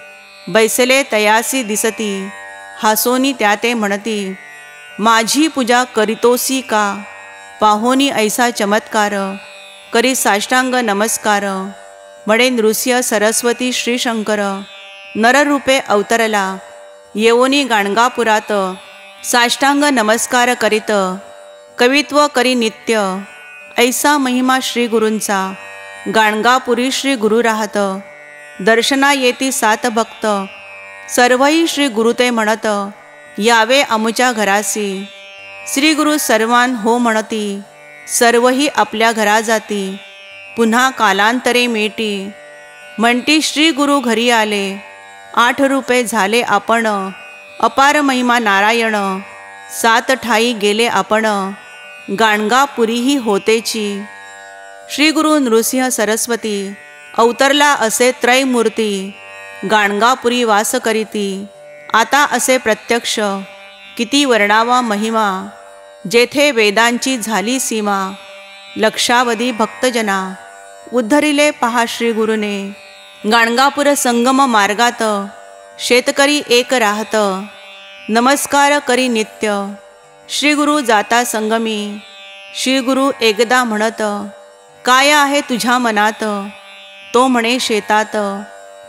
बैसले तयासी दिसती, हासोनी त्या ते म्हणती, माझी पूजा करीतोसी का, पाहोनी ऐसा चमत्कार, करी साष्टांग नमस्कार, म्हणे नृसिंह सरस्वती श्री शंकर, नररूपे अवतरला, येवोनी गाणगापुरात, साष्टांग नमस्कार करीत, कवित्व करी नित्य, ऐसा महिमा श्री गुरूंचा, गाणगापुरी श्री गुरु राहत, दर्शना येती सात भक्त, सर्वही श्री गुरु ते म्हणत, यावे आमुच्या घरासी, श्री गुरु सर्वान हो म्हणती, सर्वही आपल्या घरा जाती, पुन्हा कालांतरे मेटी, म्हणती श्री गुरु घरी आले, 8 रूपे झाले आपण, अपार महिमा नारायण, 7 ठाई गेले आपण, गाणगापुरीही होतेची, श्री गुरु नृसिंह सरस्वती, अवतरला असे त्रैमूर्ती, गाणगापुरी वास करीती, आता असे प्रत्यक्ष, किती वर्णावा महिमा, जेथे वेदांची झाली सीमा, लक्षावधी भक्तजना, उद्धरिले पहा श्री गुरुने, गाणगापुर संगम मार्गात, शेतकरी एक राहत, नमस्कार करी नित्य, श्री गुरु जाता संगमी, श्री गुरु एकदा म्हणत, काय आहे तुझ्या मनात, तो म्हणे शेतात,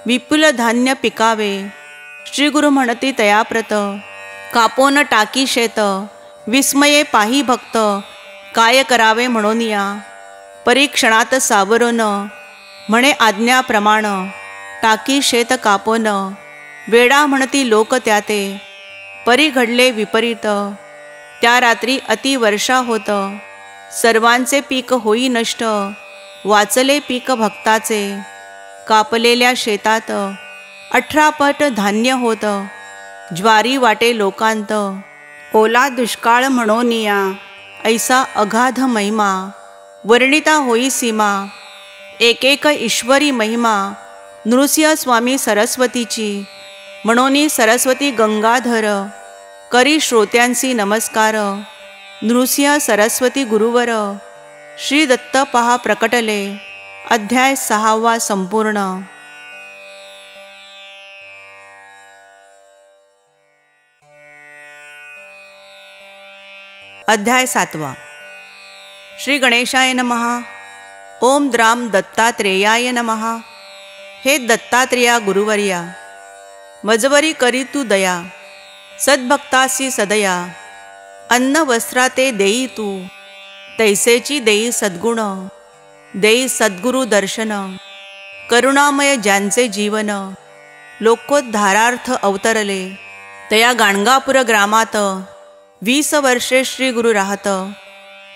विपुल धान्य पिकावे, श्री गुरु म्हणती तयाप्रत, कापोन टाकी शेत, विस्मये पाही भक्त, काय करावे म्हणून या, परीक्षणात सावरून, म्हणे आज्ञाप्रमाण, टाकी शेत कापोन, वेडा म्हणती लोक त्याते, परी घडले विपरीत, त्या रात्री अतिवर्षा होत, सर्वांचे पीक होई नष्ट, वाचले पीक भक्ताचे, कापलेल्या शेतात 18 पट धान्य होत, ज्वारी वाटे लोकांत, ओला दुष्काळ म्हणोनिया, ऐसा अगाध महिमा, वर्णिता होई सीमा, एक एक ईश्वरी महिमा, नृसिंह स्वामी सरस्वतीची, म्हणोनी सरस्वती गंगाधर, करी श्रोत्यांसी नमस्कार, नृसिंह सरस्वती गुरुवर, श्री दत्त पहा प्रकटले, अध्याय 6 संपूर्ण. अध्याय 7. श्री गणेशाय नमः. ओम द्राम दत्तात्रेयाय नमः. हे दत्तात्रेया गुरुवर्या, मजवरी करी तू दया, सद्भक्तासी सदया, अन्न वस्त्राते देई तू, तैसेची देई सद्गुण, देई सद्गुरु दर्शन, करुणामय ज्यांचे जीवन, लोकोद्धारार्थ अवतरले, तया गाणगापुर ग्रामात 20 वर्षे श्री गुरु राहत,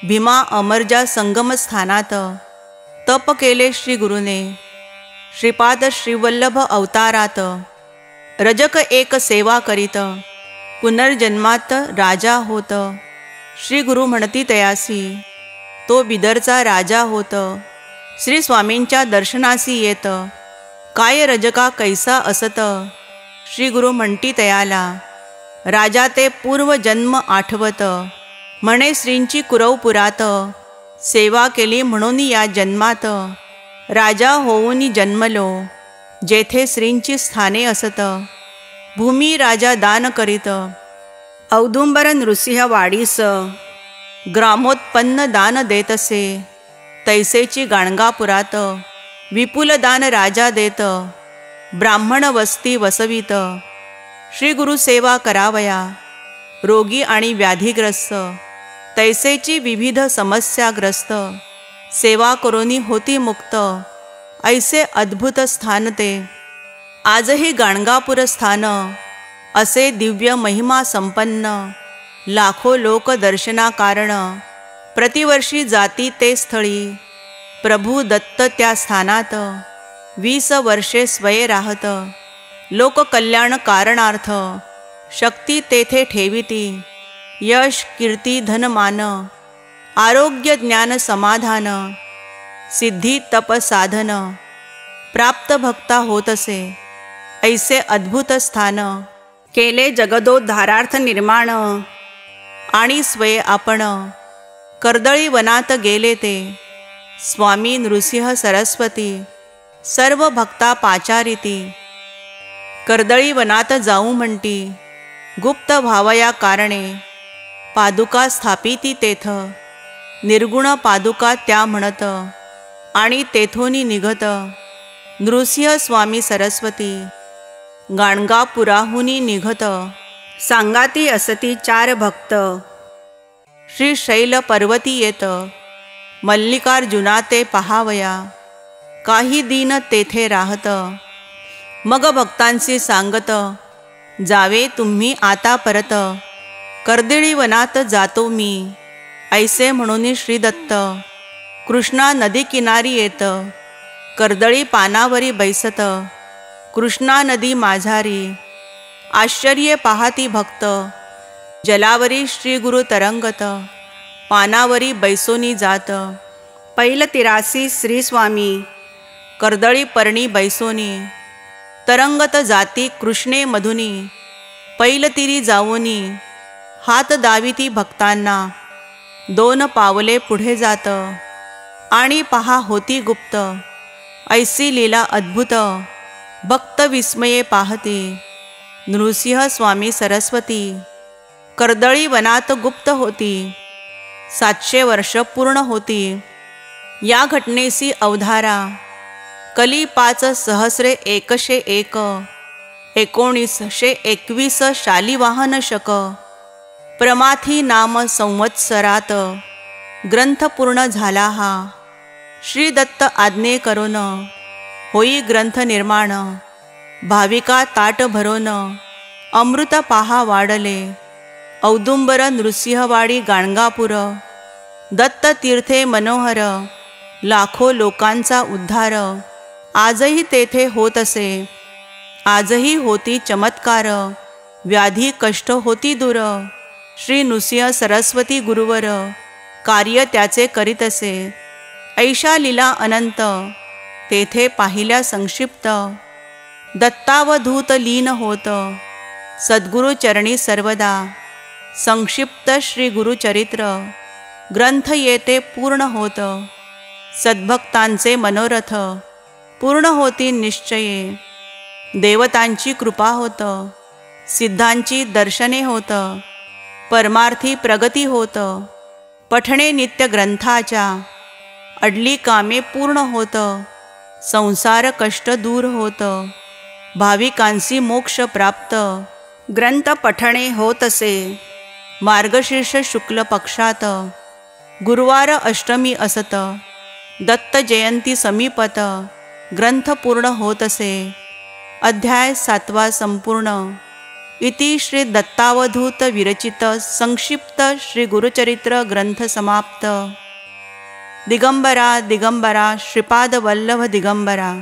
भीमा अमरजा संगमस्थानात, तप केले श्री गुरुने, श्रीपाद श्रीवल्लभ अवतारात, रजक एक सेवा करीत, पुनर्जन्मात राजा होत, श्री गुरु म्हणती तयासी, तो बिदरचा राजा होत, श्री स्वामींच्या दर्शनासी येत, काय रजका कैसा असत, श्री गुरु म्हणती तयाला, राजा ते पूर्व जन्म आठवत, म्हणे श्रींची कुरवपुरात, सेवा केली म्हणून या जन्मात, राजा होऊन जन्मलो, जेथे श्रींची स्थाने असत, भूमी राजा दान करीत, औदुंबर नृसिंह वाडीस, ग्रामोत्पन्न दान देतसे, तैसेची गाणगापुरात, विपुल दान राजा देत, ब्राह्मण वस्ती वसवित, श्री गुरु सेवा करावया, रोगी आणि व्याधिग्रस्त, तैसेची विविध समस्याग्रस्त, सेवा करोनी होती मुक्त, ऐसे अद्भुत स्थान ते, आजही गाणगापुर स्थान, असे दिव्य महिमा संपन्न, लाखो लोक दर्शना कारण, प्रतिवर्षी जाती ते स्थळी, प्रभू दत्त त्या स्थानात, 20 वर्षे स्वये राहत, लोक कल्याण कारणार्थ, शक्ती तेथे ठेविती, यश कीर्ती धनमान, आरोग्य ज्ञान समाधान, सिद्धी तप साधन, प्राप्त भक्ता होतसे, ऐसे अद्भुत स्थान, केले जगदोद्धारार्थ निर्माण, आणि स्वये आपण, कर्दळी वनात गेले ते, स्वामी नृसिंह सरस्वती, सर्व भक्ता पाचारिती, कर्दळी वनात जाऊ म्हणती, गुप्त भावया कारणे, पादुका स्थापिती तेथ, निर्गुण पादुका त्या म्हणत, आणि तेथोनी निघत नृसिंह स्वामी सरस्वती, गाणगापुराहुनी निघत, सांगाती असती 4 भक्त, श्री शैल पर्वती येत, मल्लिकार्जुना ते पहावया, काही दिन तेथे राहत, मग भक्तांशी सांगत, जावे तुम्ही आता परत, कर्दळी वनात जातो मी, ऐसे म्हणून श्री दत्त, कृष्णा नदी किनारी येत, कर्दळी पानावरी बैसत, कृष्णा नदी माझारी, आश्चर्य पाहाती भक्त, जलावरी श्री गुरु तरंगत, पानावरी बैसोनी जात, पैल तिरासी श्री स्वामी, कर्दळी पर्णी बैसोनी, तरंगत जाती कृष्णे मधुनी, पैल तिरी जावोनी, हात दाविती भक्तांना, 2 पावले पुढे जात, आणि पहा होती गुप्त, ऐसी लीला अद्भुत, भक्त विस्मये पाहती, नृसिंह स्वामी सरस्वती, कर्दळी वनात गुप्त होती, 700 वर्ष पूर्ण होती, या घटनेसी अवधारा, कली 5 सहस्रे 101, 1921 शालिवाहन शक, प्रमाथी नाम संवत्सरात, ग्रंथ पूर्ण झाला हा, श्री दत्त आज्ञे करोन, होई ग्रंथ निर्माण, भाविका ताट भरोन, अमृत पाहा वाढले, औदुंबर नृसिंहवाडी गाणगापूर, दत्त तीर्थे मनोहर, लाखो लोकांचा उद्धार, आजही तेथे होत असे, आजही होती चमत्कार, व्याधी कष्ट होती दूर, श्री नृसिंह सरस्वती गुरुवर, कार्य त्याचे करीत असे, ऐशा लीला अनंत, तेथे पाहिल्या संक्षिप्त, दत्तावधूत लीन होत, सद्गुरु चरणी सर्वदा, संक्षिप्त श्री गुरुचरित्र, ग्रंथ येते पूर्ण होत, सद्भक्तांचे मनोरथ, पूर्ण होती निश्चये, देवतांची कृपा होत, सिद्धांची दर्शने होत, परमार्थी प्रगती होत, पठणे नित्य ग्रंथाच्या, अडली कामे पूर्ण होत, संसार कष्ट दूर होत, भाविकांसी मोक्ष प्राप्त, ग्रंथ पठणे होत असे, मार्गशीर्ष शुक्ल पक्षात, गुरुवार अष्टमी असत, दत्त जयंती समीपत, ग्रंथ पूर्ण होत असे, अध्याय 7वा संपूर्ण, इति श्री दत्तावधूत विरचित संक्षिप्त श्री गुरुचरित्र ग्रंथ समाप्त. दिगंबरा दिगंबरा श्रीपाद वल्लभ दिगंबरा.